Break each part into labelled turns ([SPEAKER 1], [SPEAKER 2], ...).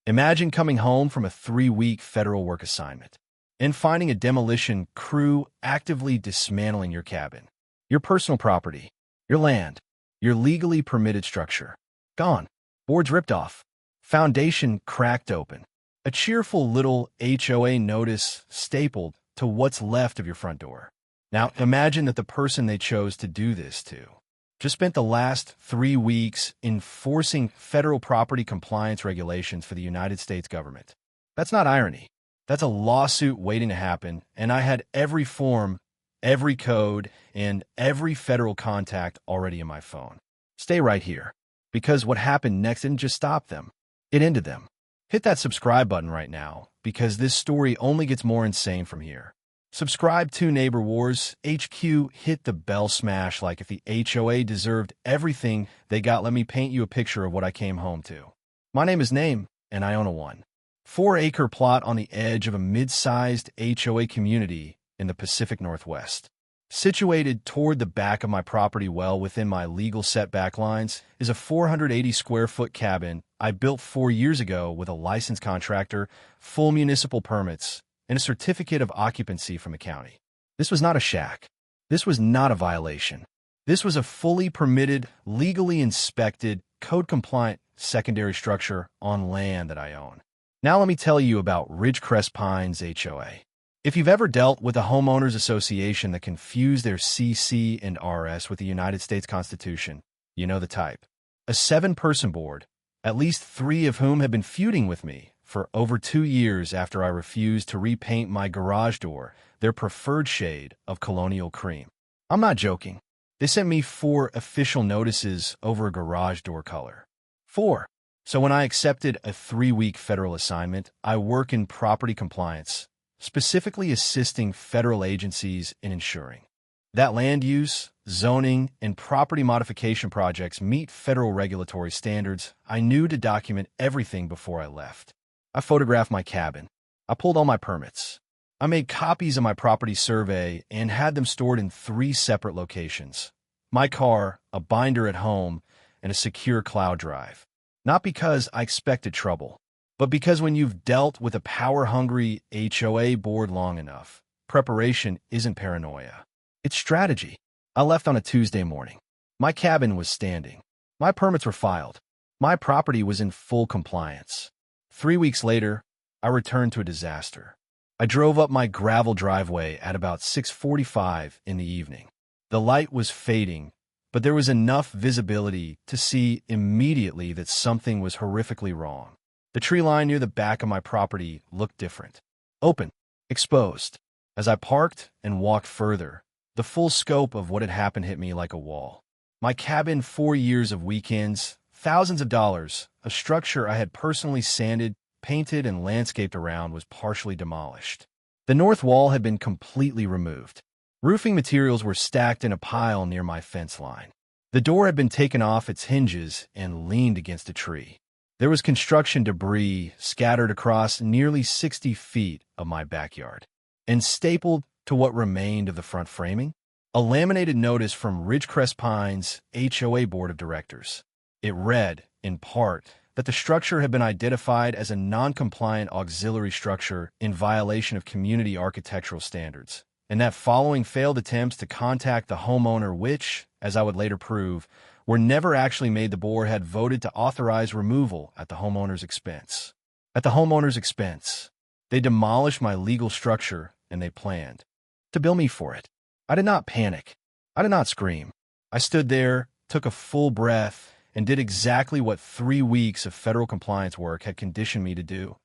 [SPEAKER 1] Imagine coming home from a 3-week federal work assignment and finding a demolition crew actively dismantling your cabin, your personal property, your land, your legally permitted structure. Gone. Boards ripped off. Foundation cracked open. A cheerful little HOA notice stapled to what's left of your front door. Now, imagine that the person they chose to do this to just spent the last 3 weeks enforcing federal property compliance regulations for the United States government. That's not irony. That's a lawsuit waiting to happen, and I had every form, every code, and every federal contact already in my phone. Stay right here, because what happened next didn't just stop them. It ended them. Hit that subscribe button right now, because this story only gets more insane from here. Subscribe to Neighbor Wars HQ. Hit the bell smash like if the HOA deserved everything they got. Let me paint you a picture of what I came home to. My name is Name, and I own a 4-acre plot on the edge of a mid-sized HOA community in the Pacific Northwest. Situated toward the back of my property well within my legal setback lines is a 480-square-foot cabin I built 4 years ago with a licensed contractor, full municipal permits, and a certificate of occupancy from the county. This was not a shack. This was not a violation. This was a fully permitted, legally inspected, code-compliant secondary structure on land that I own. Now let me tell you about Ridgecrest Pines HOA. If you've ever dealt with a homeowners association that confused their CC&RS with the United States Constitution, you know the type. A 7-person board, at least 3 of whom have been feuding with me for over 2 years after I refused to repaint my garage door their preferred shade of colonial cream. I'm not joking. They sent me 4 official notices over a garage door color. 4. So when I accepted a 3-week federal assignment, I work in property compliance, specifically assisting federal agencies in ensuring that land use, zoning, and property modification projects meet federal regulatory standards. I knew to document everything before I left. I photographed my cabin. I pulled all my permits. I made copies of my property survey and had them stored in 3 separate locations: my car, a binder at home, and a secure cloud drive. Not because I expected trouble, but because when you've dealt with a power-hungry HOA board long enough, preparation isn't paranoia. It's strategy. I left on a Tuesday morning. My cabin was standing. My permits were filed. My property was in full compliance. 3 weeks later, I returned to a disaster. I drove up my gravel driveway at about 6:45 in the evening. The light was fading, but there was enough visibility to see immediately that something was horrifically wrong. The tree line near the back of my property looked different. Open, exposed. As I parked and walked further, the full scope of what had happened hit me like a wall. My cabin, 4 years of weekends, thousands of dollars, a structure I had personally sanded, painted, and landscaped around was partially demolished. The north wall had been completely removed. Roofing materials were stacked in a pile near my fence line. The door had been taken off its hinges and leaned against a tree. There was construction debris scattered across nearly 60 feet of my backyard. And stapled to what remained of the front framing, a laminated notice from Ridgecrest Pines HOA Board of Directors. It read, in part, that the structure had been identified as a non-compliant auxiliary structure in violation of community architectural standards, and that following failed attempts to contact the homeowner which, as I would later prove, were never actually made, the board had voted to authorize removal at the homeowner's expense. At the homeowner's expense, they demolished my legal structure, and they planned to bill me for it. I did not panic. I did not scream. I stood there, took a full breath, and did exactly what 3 weeks of federal compliance work had conditioned me to do.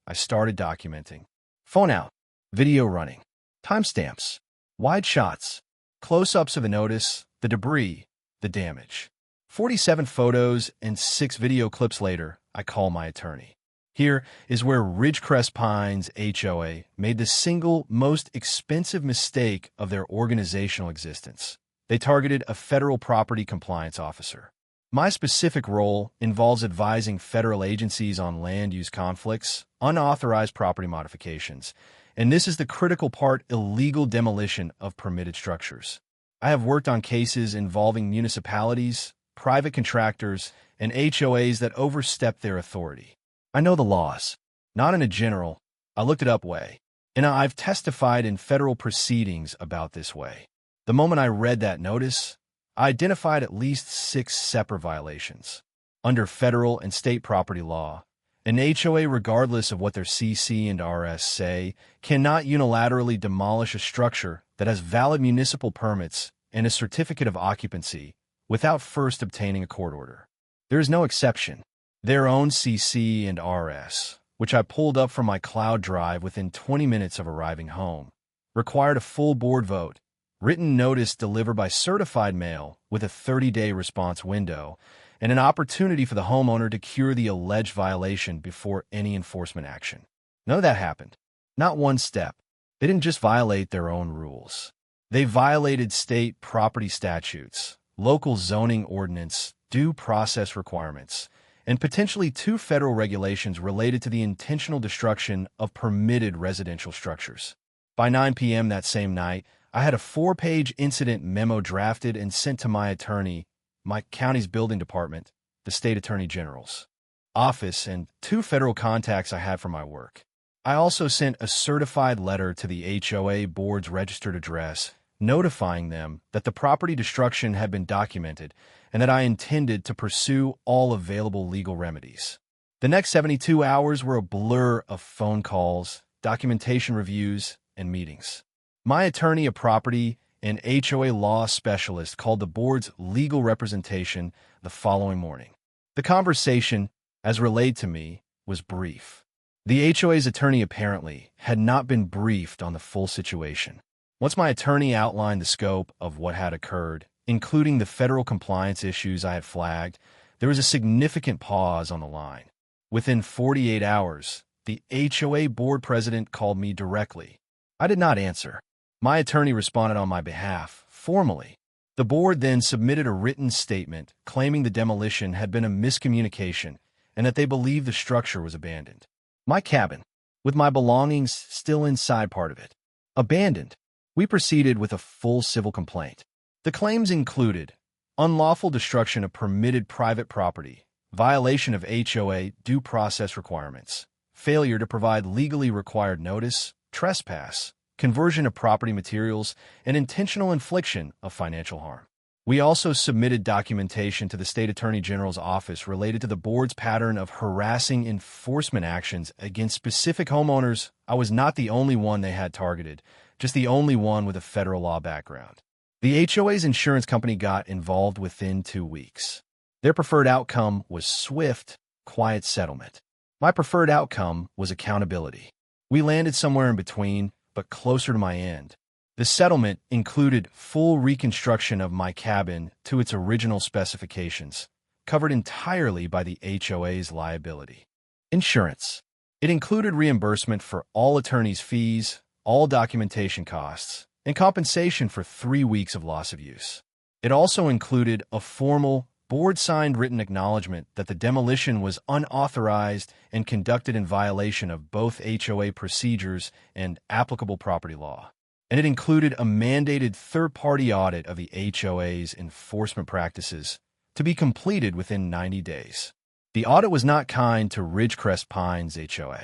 [SPEAKER 1] I started documenting. Phone out, video running, timestamps, wide shots, close-ups of the notice, the debris, the damage. 47 photos and 6 video clips later, I call my attorney. Here is where Ridgecrest Pines HOA made the single most expensive mistake of their organizational existence. They targeted a federal property compliance officer. My specific role involves advising federal agencies on land use conflicts, unauthorized property modifications, and this is the critical part: illegal demolition of permitted structures. I have worked on cases involving municipalities, private contractors, and HOAs that overstep their authority. I know the laws, not in a general, I looked it up way, and I've testified in federal proceedings about this way. The moment I read that notice, I identified at least 6 separate violations. Under federal and state property law, an HOA, regardless of what their CC&Rs say, cannot unilaterally demolish a structure that has valid municipal permits and a certificate of occupancy without first obtaining a court order. There is no exception. Their own CC&Rs, which I pulled up from my cloud drive within 20 minutes of arriving home, required a full board vote, written notice delivered by certified mail with a 30-day response window, and an opportunity for the homeowner to cure the alleged violation before any enforcement action. None of that happened. Not one step. They didn't just violate their own rules. They violated state property statutes, local zoning ordinance, due process requirements, and potentially 2 federal regulations related to the intentional destruction of permitted residential structures. By 9 p.m. that same night, I had a 4-page incident memo drafted and sent to my attorney, my county's building department, the state attorney general's office, and 2 federal contacts I had for my work. I also sent a certified letter to the HOA board's registered address, notifying them that the property destruction had been documented and that I intended to pursue all available legal remedies. The next 72 hours were a blur of phone calls, documentation reviews, and meetings. My attorney, a property and HOA law specialist, called the board's legal representation the following morning. The conversation, as relayed to me, was brief. The HOA's attorney apparently had not been briefed on the full situation. Once my attorney outlined the scope of what had occurred, including the federal compliance issues I had flagged, there was a significant pause on the line. Within 48 hours, the HOA board president called me directly. I did not answer. My attorney responded on my behalf, formally. The board then submitted a written statement claiming the demolition had been a miscommunication and that they believed the structure was abandoned. My cabin, with my belongings still inside part of it, abandoned. We proceeded with a full civil complaint. The claims included unlawful destruction of permitted private property, violation of HOA due process requirements, failure to provide legally required notice, trespass, conversion of property materials, and intentional infliction of financial harm. We also submitted documentation to the State Attorney General's office related to the board's pattern of harassing enforcement actions against specific homeowners. I was not the only one they had targeted, just the only one with a federal law background. The HOA's insurance company got involved within 2 weeks. Their preferred outcome was swift, quiet settlement. My preferred outcome was accountability. We landed somewhere in between, but closer to my end. The settlement included full reconstruction of my cabin to its original specifications, covered entirely by the HOA's liability. Insurance. It included reimbursement for all attorney's fees, all documentation costs, and compensation for 3 weeks of loss of use. It also included a formal, board-signed written acknowledgement that the demolition was unauthorized and conducted in violation of both HOA procedures and applicable property law. And it included a mandated third-party audit of the HOA's enforcement practices to be completed within 90 days. The audit was not kind to Ridgecrest Pines HOA.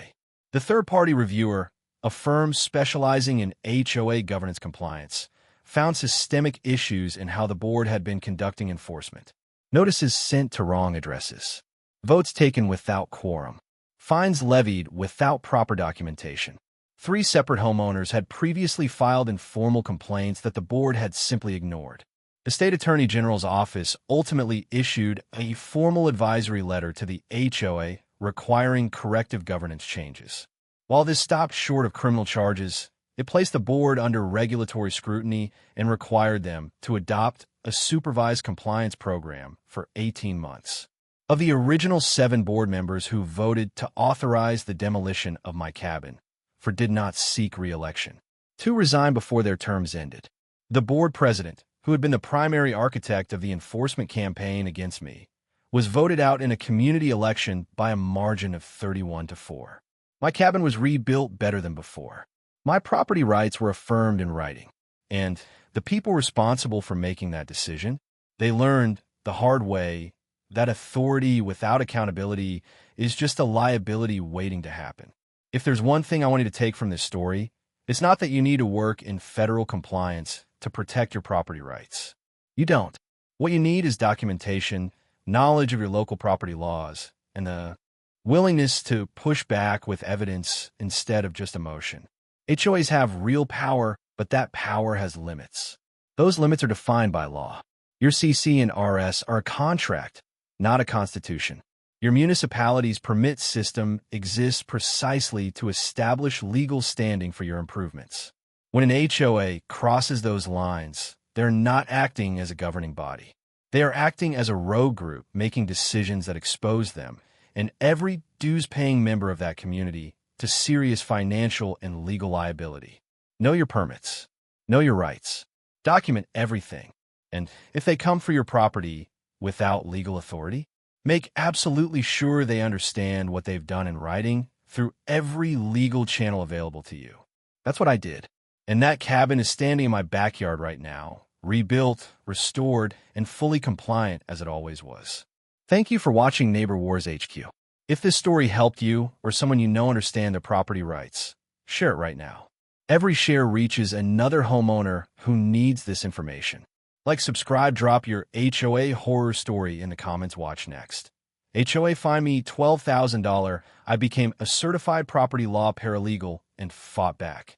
[SPEAKER 1] The third-party reviewer, a firm specializing in HOA governance compliance, found systemic issues in how the board had been conducting enforcement. Notices sent to wrong addresses, votes taken without quorum, fines levied without proper documentation. 3 separate homeowners had previously filed informal complaints that the board had simply ignored. The State Attorney General's office ultimately issued a formal advisory letter to the HOA requiring corrective governance changes. While this stopped short of criminal charges, it placed the board under regulatory scrutiny and required them to adopt a supervised compliance program for 18 months. Of the original 7 board members who voted to authorize the demolition of my cabin, 4 did not seek re-election. 2 resigned before their terms ended. The board president, who had been the primary architect of the enforcement campaign against me, was voted out in a community election by a margin of 31-4. My cabin was rebuilt better than before. My property rights were affirmed in writing, and the people responsible for making that decision, they learned the hard way That authority without accountability is just a liability waiting to happen. If there's one thing I want you to take from this story, it's not that you need to work in federal compliance to protect your property rights. You don't. What you need is documentation, knowledge of your local property laws, and a willingness to push back with evidence instead of just emotion. HOAs have real power, but that power has limits. Those limits are defined by law. Your CC&Rs are a contract, not a constitution. Your municipality's permit system exists precisely to establish legal standing for your improvements. When an HOA crosses those lines, they're not acting as a governing body. They are acting as a rogue group, making decisions that expose them and every dues-paying member of that community to serious financial and legal liability. Know your permits. Know your rights. Document everything. And if they come for your property without legal authority, make absolutely sure they understand what they've done in writing through every legal channel available to you. That's what I did. And that cabin is standing in my backyard right now, rebuilt, restored, and fully compliant as it always was. Thank you for watching Neighbor Wars HQ. If this story helped you or someone you know understand their property rights, share it right now. Every share reaches another homeowner who needs this information. Like, subscribe, drop your HOA horror story in the comments. Watch next. HOA fined me $12,000. I became a certified property law paralegal and fought back.